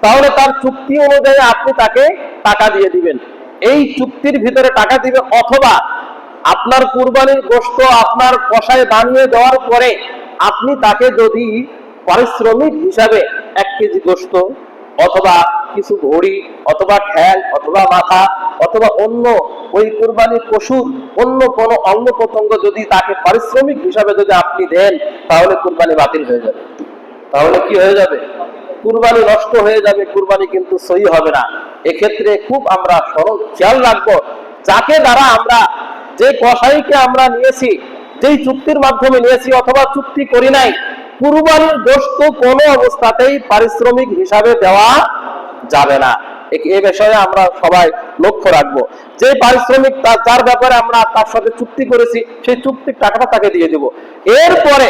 তাহলে তার চুক্তি অনুযায়ী আপনি তাকে টাকা দিয়ে দিবেন। এই চুক্তির ভিতরে টাকা দিবে, অথবা আপনার কুরবানির গোশত আপনার কসায় বানিয়ে দেওয়ার পরে আপনি তাকে যদি পারিশ্রমিক হিসাবে 1 কেজি গোশত অথবা কিছু ঘড়ি অথবা ঠ্যাং অথবা মাথা অথবা অন্য ওই কুরবানির পশুর অন্য কোনো অঙ্গ প্রত্যঙ্গ যদি তাকে পারিশ্রমিক হিসাবে যদি আপনি দেন, তাহলে কুরবানি বাতিল হয়ে যাবে। তাহলে কি হয়ে যাবে? কুরবানি নষ্ট হয়ে যাবে, কুরবানি কিন্তু সহি হবে না। এক্ষেত্রে খুব আমরা খেয়াল রাখবো, যাকে দ্বারা আমরা, যে কসাইকে আমরা নিয়েছি, যেই চুক্তির মাধ্যমে নিয়েছি অথবা চুক্তি করি নাই, কুরবানির গোশত কোনো অবস্থাতেই পারিশ্রমিক হিসাবে দেওয়া যাবে না। এই বিষয়ে আমরা সবাই লক্ষ্য রাখবো। যে পারিশ্রমিক যার ব্যাপারে আমরা তার সাথে চুক্তি করেছি, সেই চুক্তির টাকাটা তাকে দিয়ে দেব। এরপরে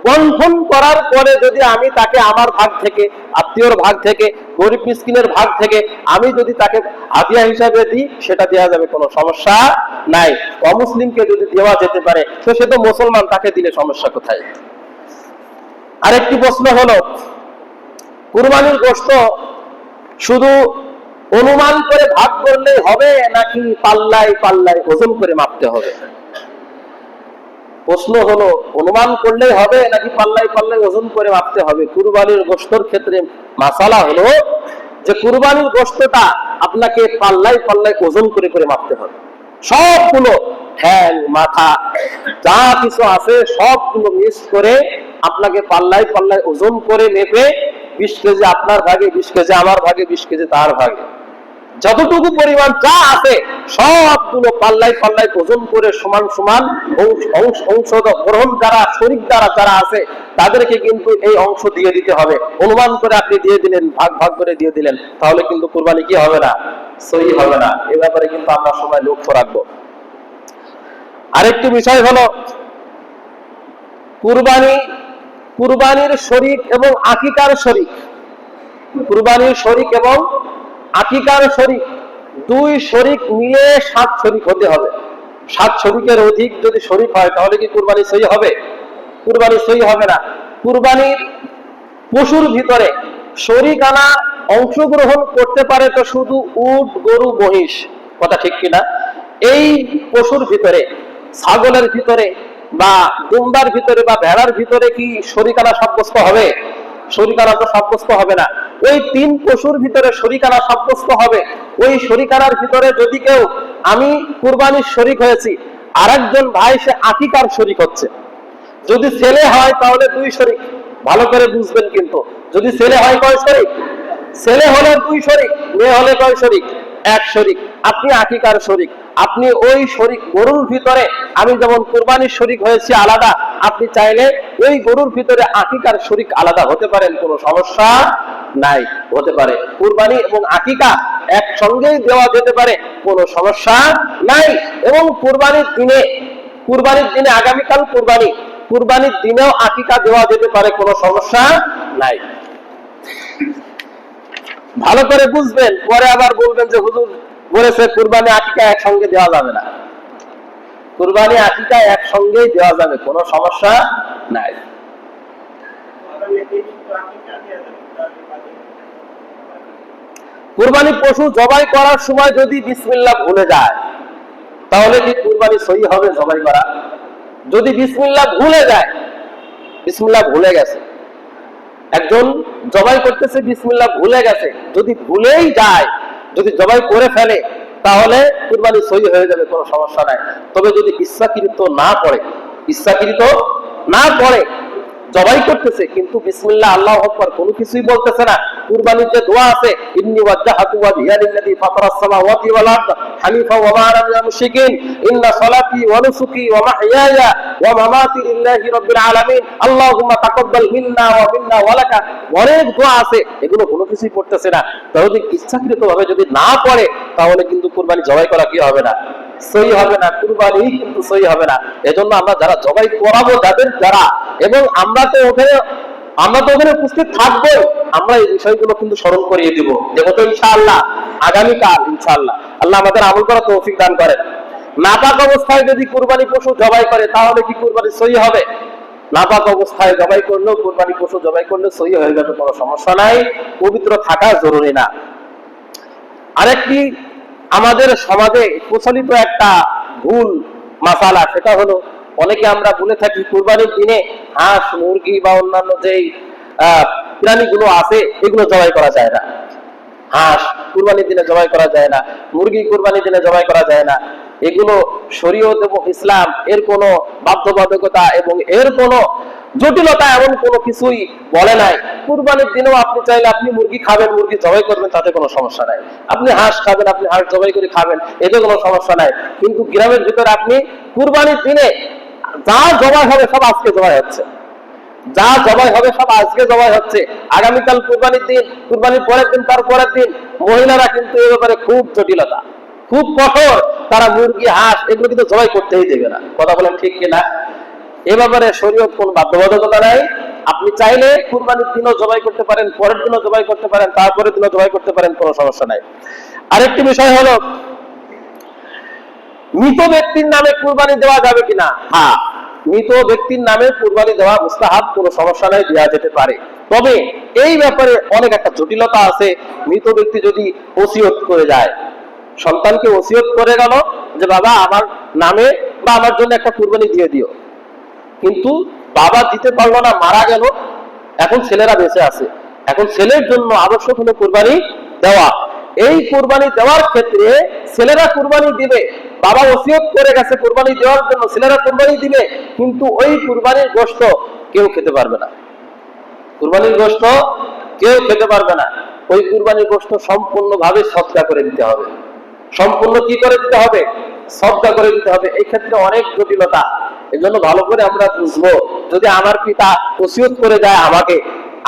বন্ধন করার পরে যদি আমি তাকে আমার ভাগ থেকে, আত্মীয়র ভাগ থেকে, গরিব মিসকিনের ভাগ থেকে আমি যদি তাকে হাদিয়া হিসাবে দিই, সেটা দেওয়া যাবে, কোনো সমস্যা নাই। অমুসলিমকে যদি দেওয়া যেতে পারে, তো সে তো মুসলমান, তাকে দিলে সমস্যা কোথায়? আরেকটি প্রশ্ন হলো, কুরবানির গোশত শুধু অনুমান করে ভাগ করলেই হবে নাকি পাল্লায় পাল্লায় ওজন করে মাপতে হবে? প্রশ্ন হলো অনুমান করলেই হবে নাকি পাল্লায় পাল্লায় ওজন করে মাপতে হবে? কুরবানির গোশতের ক্ষেত্রে মাসালা হলো যে কুরবানির গোশতটা আপনাকে পাল্লায় পাল্লায় ওজন করে করে মাপতে হবে। সবগুলো ঠ্যাং মাথা যা কিছু আছে সবগুলো মিক্স করে আপনাকে পাল্লায় পাল্লায় ওজন করে মেপে 20 কেজি আপনার ভাগে, 20 কেজি আমার ভাগে, 20 কেজি তার ভাগে, যতটুকু পরিমাণ যা আছে সবগুলো পাল্লায় পাল্লায় ওজন করে সমান সমান অংশ গ্রহণ যারা শরীক দ্বারা যারা আছে তাদেরকে কিন্তু এই অংশ দিয়ে দিতে হবে। অনুমান করে আপনি দিয়ে দিলেন, ভাগ ভাগ করে দিয়ে দিলেন, তাহলে কিন্তু কুরবানি কি হবে না? সহি হবে না। এ ব্যাপারে কিন্তু আমরা সবাই লক্ষ্য রাখবো। আরেকটি বিষয় হলো কুরবানির শরীক এবং আকিকার শরীক। কুরবানির শরীক এবং আকিকার শরীক, দুই শরীক মিলে 7 শরীক হতে হবে। 7 শরীকের অধিক যদি শরীক হয় তাহলে কি কুরবানি সহি হবে? কুরবানি সহি হবে না। কুরবানির পশুর ভিতরে শরীকানা অংশগ্রহণ করতে পারে তো শুধু উট, গরু, মহিষ, কথা ঠিক কিনা? এই পশুর ভিতরে, ছাগলের ভিতরে বা দুম্বার ভিতরে বা ভেড়ার ভিতরে কি শরীকানা সাব্যস্ত হবে? শরীকানা তো সাব্যস্ত হবে না। ওই 3 পশুর ভিতরে শরীকানা সাব্যস্ত হবে। ওই শরীকানার ভিতরে যদি কেউ, আমি কুরবানির শরীক হয়েছি, আরেকজন ভাই সে আকিকার শরীক হচ্ছে, যদি ছেলে হয় তাহলে 2 শরীক। ভালো করে বুঝবেন কিন্তু, যদি ছেলে হয় কয় শরীক? ছেলে হলে 2 শরীক, মেয়ে হলে কয় শরীক? 1 শরীক। আপনি আকিকার শরীক, আপনি ওই শরীক গরুর ভিতরে, আমি যেমন কুরবানির শরীক হয়েছি আলাদা, আপনি চাইলে ওই গরুর ভিতরে আকিকার শরীক আলাদা হতে পারেন, কোনো সমস্যা নাই, হতে পারে। কুরবানি এবং আকিকা একসঙ্গেই দেওয়া যেতে পারে, কোনো সমস্যা নাই। এবং কুরবানির দিনে আগামীকাল কুরবানির দিনেও আকিকা দেওয়া যেতে পারে, কোনো সমস্যা নাই। ভালো করে বুঝবেন, পরে আবার বলবেন যে হুজুর বলেছে কুরবানি আকিকা একসঙ্গে দেওয়া যাবে না। কুরবানি আকিকা একসঙ্গেই দেওয়া যাবে, কোনো সমস্যা নাই। কুরবানি পশু জবাই করার সময় যদি বিসমিল্লাহ ভুলে যায় তাহলে কি কুরবানি সহি হবে জবাই করা? যদি বিসমিল্লাহ ভুলে যায়, বিসমিল্লাহ ভুলে গেছে, একজন জবাই করতেছে, বিসমিল্লাহ ভুলে গেছে, যদি ভুলেই যায়, যদি জবাই করে ফেলে তাহলে কুরবানি সহি হয়ে যাবে, কোনো সমস্যা নাই। তবে যদি ইচ্ছাকৃত না করে জবাই করতেছে কিন্তু বিসমিল্লাহ আল্লাহু আকবার কোনো কিছুই বলতেছে না, কুরবানির যে দোয়া আছে, ইন্নী ওয়াজ্জাহাতু ওয়াজহিয়া লিল্লাযী ফাতারাস সামাওয়াতি ওয়াল আরদ হানিফা ওয়া মা আনা মিনাল মুশরিকিন ইন্না সালাতি ওয়া নুসুকি ওয়া মাহইয়ায়া ওয়া মামাতি লিল্লাহি রাব্বিল আলামিন আল্লাহুম্মা তাকাব্বাল মিন্না ওয়া মিন্না ওয়া লাকা। অনেক দোয়া আছে, এগুলো কোনো কিছুই পড়তেছে না। তাহলে ইচ্ছাকৃতভাবে যদি না পড়ে তাহলে কিন্তু কুরবানি জবাই করা কি হবে না? সহি হবে না, কুরবানি কিন্তু সহি হবে না। এজন্য আমরা যারা জবাই করাবো যাদের দ্বারা, এবং আমরা তো ওখানে উপস্থিত থাকবো, আমরা এই বিষয়গুলো কিন্তু স্মরণ করিয়ে দিব। দেখো তো ইনশাআল্লাহ আগামীকাল ইনশাআল্লাহ আল্লাহ আমাদের আমল করার তৌফিক দান করেন। নাপাক অবস্থায় যদি কুরবানি পশু জবাই করে তাহলে কি কুরবানি সহি হবে? নাপাক অবস্থায় জবাই করলেও, কুরবানি পশু জবাই করলে সহি হয়ে যাবে, কোনো সমস্যা নাই। পবিত্র থাকা জরুরি না। আরেকটি আমাদের সমাজে প্রচলিত একটা ভুল মাসালা, সেটা হলো অনেকে আমরা বলে থাকি কুরবানির দিনে হাঁস, মুরগি বা অন্যান্য যেই প্রাণীগুলো আছে এগুলো জবাই করা যায় না। হাঁস কুরবানির দিনে জবাই করা যায় না, মুরগি কুরবানির দিনে জবাই করা যায় না। এগুলো শরীয়ত এবং ইসলাম এর কোনো বাধ্যবাধকতা এবং এর কোনো জটিলতা এমন কোনো কিছুই বলে নাই। কুরবানির দিনেও আপনি চাইলে আপনি মুরগি খাবেন, মুরগি জবাই করবেন, তাতে কোনো সমস্যা নাই। আপনি হাঁস খাবেন, আপনি হাঁস জবাই করে খাবেন, এতে কোনো সমস্যা নাই। কিন্তু গ্রামের ভিতরে আপনি কুরবানির দিনে যা জবাই হবে সব আজকে জবাই হচ্ছে, যা জবাই হবে সব আজকে জবাই হচ্ছে। আগামীকাল কুরবানির দিন, কুরবানির পরের দিন, তার পরের দিন। মহিলারা কিন্তু এ ব্যাপারে খুব জটিলতা, খুব কঠোর। তারা মুরগি, হাঁস এগুলো কিন্তু জবাই করতেই দেবে না। কথা বলেন ঠিক কিনা? এ ব্যাপারে শরীয়ত কোন বাধ্যবাধকতা নাই। আপনি চাইলে কুরবানির দিনও জবাই করতে পারেন, পরের দিনও জবাই করতে পারেন, তারপরের দিনও জবাই করতে পারেন, কোনো সমস্যা নাই। আরেকটি বিষয় হলো মৃত ব্যক্তির নামে কুরবানি দেওয়া যাবে কিনা? হ্যাঁ, মৃত ব্যক্তির নামে কুরবানি দেওয়া মুস্তাহাব, কোনো সমস্যা নাই, দেওয়া যেতে পারে। তবে এই ব্যাপারে অনেক একটা জটিলতা আছে। মৃত ব্যক্তি যদি ওসিয়ত করে যায়, সন্তানকে ওসিয়ত করে গেল যে বাবা আমার নামে বা আমার জন্য একটা কুরবানি দিয়ে দিও, কিন্তু বাবা দিতে পারলো না, মারা গেল, এখন ছেলেরা বেঁচে আছে, এখন ছেলের জন্য আবশ্যক হলো কুরবানি দেওয়া। এই কুরবানি দেওয়ার ক্ষেত্রে ছেলেরা কুরবানি দিবে, বাবা ওসিয়ত করে গেছে কুরবানি দেওয়ার জন্য, ছেলেরা কুরবানি দিবে, কিন্তু ওই কুরবানির গোশত কেউ খেতে পারবে না। কুরবানির গোশত কেউ খেতে পারবে না। ওই কুরবানির গোশত সম্পূর্ণভাবে সদকা করে দিতে হবে। সম্পূর্ণ কি করে দিতে হবে? সদকা করে দিতে হবে। এই ক্ষেত্রে অনেক জটিলতা, এই জন্য ভালো করে আমরা বুঝবো। যদি আমার পিতা ওসিয়ত করে যায় আমাকে,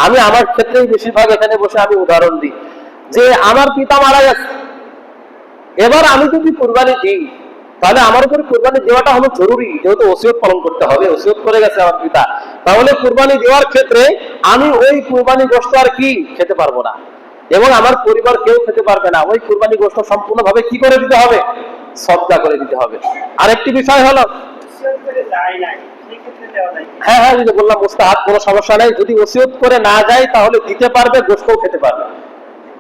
আমি আমার ক্ষেত্রেই বেশিরভাগ এখানে বসে আমি উদাহরণ দিই যে আমার পিতা মারা গেছে, এবার আমি যদি কুরবানি দিই তাহলে আমার উপরে কুরবানি দেওয়াটা হলো জরুরি, যেহেতু ওসিয়ত পালন করতে হবে, ওসিয়ত করে গেছে আমার পিতা। তাহলে কুরবানি দেওয়ার ক্ষেত্রে আমি ওই কুরবানি গোশত আর কি খেতে পারবো না, এবং আমার পরিবার কেউ খেতে পারবে না। ওই কুরবানি গোশত সম্পূর্ণভাবে কি করে দিতে হবে? সদকা করে দিতে হবে। আরেকটি বিষয় হলো, হ্যাঁ হ্যাঁ, যদি বললাম মুস্তাহাব, কোনো সমস্যা নাই। যদি ওসিয়ত করে না যায় তাহলে দিতে পারবে, গোশতও খেতে পারবে,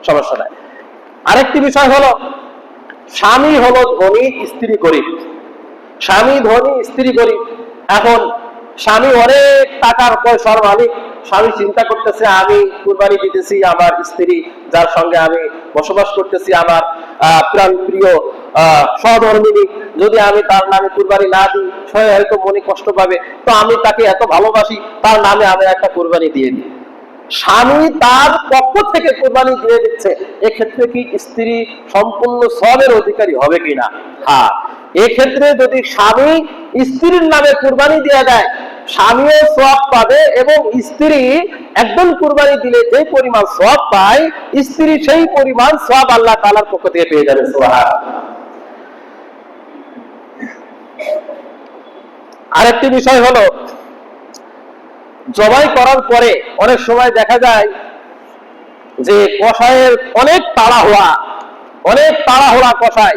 সমস্যা নাই। আরেকটি বিষয় হলো, স্বামী হলো ধনী, স্ত্রী গরিব। স্বামী ধনী, স্ত্রী গরিব। এখন স্বামী অনেক টাকার পয়সার মালিক, স্বামী চিন্তা করতেছে আমি কুরবানি দিতেছি আমার স্ত্রী, যার সঙ্গে আমি বসবাস করতেছি, আমার প্রাণ প্রিয় সহধর্মিনী, যদি আমি তার নামে কুরবানি না দিই সে হয়তো মনে কষ্ট পাবে, তো আমি তাকে এত ভালোবাসি, তার নামে আমি একটা কুরবানি দিয়ে দিই। স্বামী তার পক্ষ থেকে কুরবানি দিয়ে দিচ্ছে, এক্ষেত্রে কি স্ত্রী সম্পূর্ণ সওয়াবের অধিকারী হবে কিনা? হ্যাঁ, এক্ষেত্রে যদি স্বামী স্ত্রীর নামে কুরবানি দিয়ে দেয়, স্বামীও সওয়াব পাবে, এবং স্ত্রী একজন কুরবানি দিলে যে পরিমাণ সওয়াব পায়, স্ত্রী সেই পরিমাণ সওয়াব আল্লাহ তাআলার পক্ষ থেকে পেয়ে যাবে। সুবহানাল্লাহ। আরেকটি বিষয় হলো, জবাই করার পরে অনেক সময় দেখা যায় যে কসাইয়ের অনেক তাড়াহুড়া, কসাই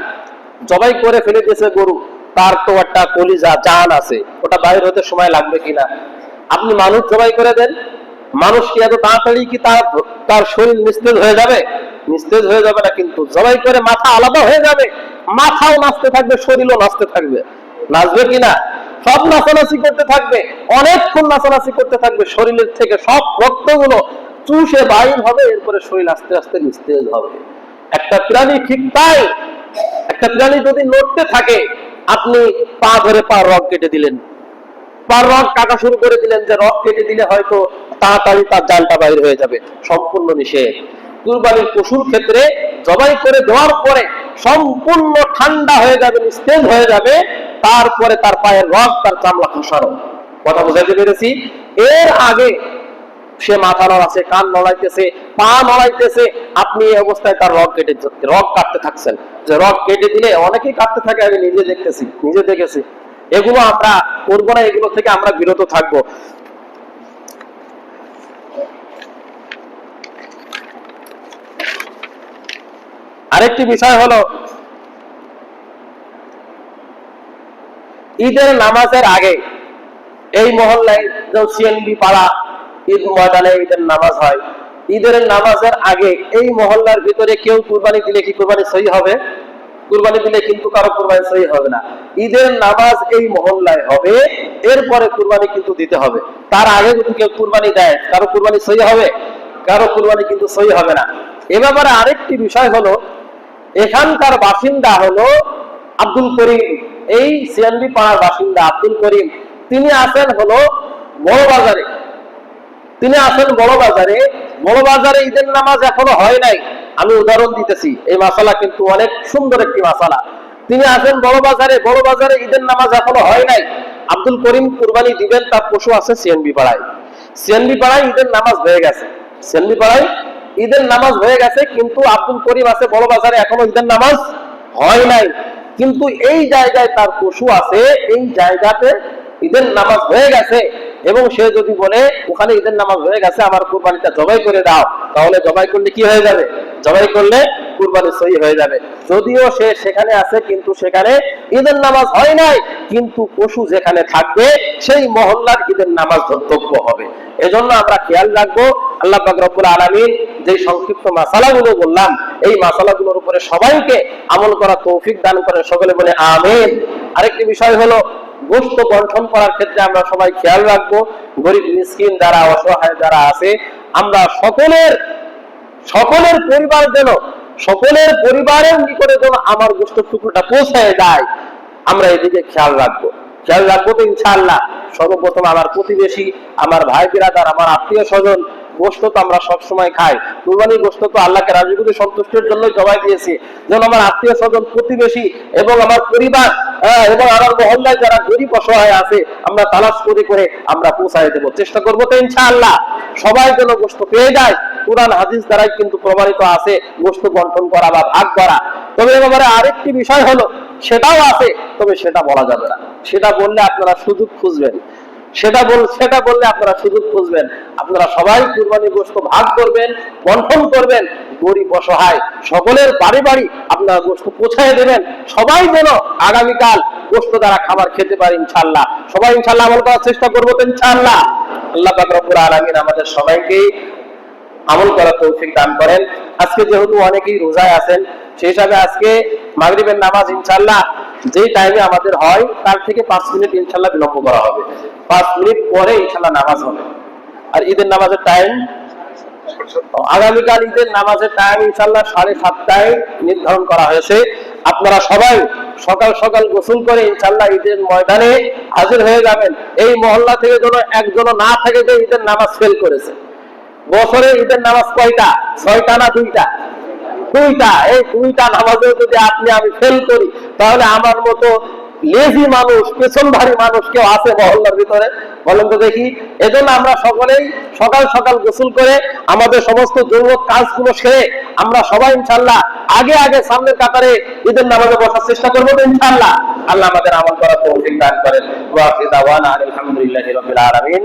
জবাই করে ফেলে দিয়েছে গরু, তার তো একটা কলিজা জান আছে, ওটা বাইর হতে সময় লাগবে কিনা? আপনি মানুষ জবাই করে দেন, মানুষ কি এত তাড়াতাড়ি কি তার শরীর নিস্তেজ হয়ে যাবে? নিস্তেজ হয়ে যাবে না, কিন্তু জবাই করে মাথা আলাদা হয়ে যাবে, মাথাও নাচতে থাকবে, শরীরও নাচতে থাকবে। নাচবে কিনা? সব নাচানাচি করতে থাকবে, অনেকক্ষণ নাচানাচি করতে থাকবে, শরীরের থেকে সব রক্তগুলো চুষে বাইর হবে, এরপরে শরীর আস্তে আস্তে নিস্তেজ হবে। একটা প্রাণী ঠিক তাই, একটা প্রাণী যদি লড়তে থাকে, আপনি পা ধরে পা রগ কেটে দিলেন, পার রগ কাটা শুরু করে দিলেন, যে রগ কেটে দিলে হয়তো তাড়াতাড়ি তার জানটা বাইর হয়ে যাবে, সম্পূর্ণ নিষেধ। কুরবানির পশুর ক্ষেত্রে জবাই করে দেওয়ার পরে সম্পূর্ণ ঠান্ডা হয়ে যাবে, নিস্তেজ হয়ে যাবে, তারপরে তার পায়ের রগ, তার চামড়া খসানো। কথা বুঝাতে পেরেছি? এর আগে সে মাথা নড়াচ্ছে, কান নড়াইতেছে, পা নড়াইতেছে, আপনি এই অবস্থায় তার রগ কাটতে থাকছেন। যে রগ কেটে দিলে অনেকেই কাটতে থাকে, আমি নিজে দেখেছি। এগুলো আমরা করবো না, এগুলো থেকে আমরা বিরত থাকবো। আরেকটি বিষয় হলো, ঈদের নামাজের আগে এই মহল্লায় সিএনবি পাড়া ঈদ ময়দানে ঈদের নামাজ হয়, ঈদের নামাজের আগে এই মহল্লার ভিতরে কেউ কুরবানি দিলে কি কুরবানি সহি হবে? কুরবানি দিলে কিন্তু কারো কুরবানি সহি হবে না। ঈদের নামাজ এই মহল্লায় হবে, এরপরে কুরবানি কিন্তু দিতে হবে। তার আগে যদি কেউ কুরবানি দেয়, কারো কুরবানি সহি হবে? কারো কুরবানি কিন্তু সহি হবে না। এ ব্যাপারে আরেকটি বিষয় হলো, এখানকার বাসিন্দা হলো আব্দুল করিম, এই সিএনবি পাড়ার বাসিন্দা আব্দুল করিম, তিনি আছেন হলো বড় বাজারে। বড় বাজারে ঈদের নামাজ এখনো হয় নাই। আমি উদাহরণ দিতেছি, এই মাসালা কিন্তু অনেক সুন্দর একটি মাসালা। তিনি আছেন বড় বাজারে ঈদের নামাজ এখনো হয় নাই। আব্দুল করিম কুরবানি দিবেন, তার পশু আছে সিএনবি পাড়ায়। ঈদের নামাজ হয়ে গেছে, কিন্তু আব্দুল করিম আছে বড় বাজারে, এখনো ঈদের নামাজ হয় নাই। কিন্তু এই জায়গায় তার পশু আছে, এই জায়গাতে ঈদের নামাজ হয়ে গেছে, এবং সে যদি বলে ওখানে ঈদের নামাজ হয়ে গেছে, আমার কুরবানিটা জবাই করে দাও, তাহলে জবাই করলে কি হয়ে যাবে? জবাই করলে কুরবানি সহি হয়ে যাবে। যদিও সে সেখানে আছে কিন্তু সেখানে ঈদের নামাজ হয় নাই, কিন্তু পশু যেখানে থাকবে সেই মহল্লার ঈদের নামাজ ধর্তব্য হবে। এজন্য আমরা খেয়াল রাখবো। আল্লাহ পাক রব্বুল আলামিন যে সংক্ষিপ্ত মাসালাগুলো বললাম, এই মাসালাগুলোর উপরে সবাইকে আমল করা তৌফিক দান করেন, সকলে বলে আমিন। আরেকটি বিষয় হলো, গোশত বন্টন করার ক্ষেত্রে আমরা সবাই খেয়াল রাখবো। গরিব মিসকিন যারা, অসহায় যারা আছে, আমরা সকলের পরিবার যেন, সকলের পরিবারের নিকটে যেন আমার গোশতের টুকরোটা পৌঁছায় যায়, আমরা এদিকে খেয়াল রাখবো তো ইনশাআল্লাহ। সর্বপ্রথম আমার প্রতিবেশী, আমার ভাই বিরাদার, আমার আত্মীয় স্বজন, গোশত তো আমরা সবসময় খাই। কুরবানির গোশত তো আল্লাহকে রাজি খুশি সন্তুষ্টির জন্যই জবাই দিয়েছি। যেন আমার আত্মীয় স্বজন, প্রতিবেশী এবং আমার পরিবার এবং আমার মহল্লায় যারা গরিব অসহায় আছে, আমরা তালাশ করে আমরা পৌঁছায় দেবো, চেষ্টা করবো তো ইনশাআল্লাহ। সবাই যেন গোশত পেয়ে যায়। কুরআন হাদিস দ্বারাই কিন্তু প্রমাণিত আছে গোশত বন্টন করা বা ভাগ করা। তবে এ ব্যাপারে আরেকটি বিষয় হলো, সেটাও আছে, তবে সেটা বলা যাবে না। সেটা বললে আপনারা সুযোগ খুঁজবেন, সেটা বললে আপনারা সুযোগ খুঁজবেন। আপনারা সবাই কুরবানি গোশত ভাগ করবেন, বন্টন করবেন, গরিব অসহায় সকলের বাড়ি বাড়ি আপনারা গোশত পৌঁছায় দেবেন। সবাই যেন আগামীকাল গোশত দ্বারা খাবার খেতে পারে ইনশাআল্লাহ। সবাই ইনশাআল্লাহ আমল করার চেষ্টা করবো তো ইনশাআল্লাহ। আল্লাহ পাক রব্বুল আলামিন আমাদের সবাইকে আমল করার তৌফিক দান করেন। আজকে যেহেতু অনেকেই রোজায় আছেন, সেই হিসাবে আজকে মাগরিবের নামাজ ইনশাআল্লাহ যে টাইমে আমাদের হয় তার থেকে 5 মিনিট ইনশাআল্লাহ বিলম্ব করা হবে। 5 মিনিট পরে ইনশাআল্লাহ নামাজ হবে। আর ঈদের নামাজের টাইম, আগামীকাল ঈদের নামাজের টাইম ইনশাআল্লাহ 7:30টায় নির্ধারণ করা হয়েছে। আপনারা সবাই সকাল সকাল গোসল করে ইনশাআল্লাহ ঈদের ময়দানে হাজির হয়ে যাবেন। এই মহল্লা থেকে যেন একজনও না থাকে যে ঈদের নামাজ ফেল করেছে। বছরে ঈদের নামাজ কয়টা? 6টা না 2টা? 2টা। এই 2টা নামাজে যদি আমি ফেল করি, তাহলে আমার মতো লেজি মানুষ, পেছন ভারী মানুষ কেউ আছে মহল্লার ভিতরে? বলেন তো দেখি। এজন্য আমরা সকলেই সকাল সকাল গোসল করে আমাদের সমস্ত জরুরত কাজগুলো সেরে আমরা সবাই ইনশাআল্লাহ আগে সামনের কাতারে ঈদের নামাজে বসার চেষ্টা করবো ইনশাআল্লাহ। আল্লাহ আমাদের আমল করার তৌফিক দান করেন। ওয়া আখিরু দাওয়ানা আলহামদুলিল্লাহি রাব্বিল আলামিন।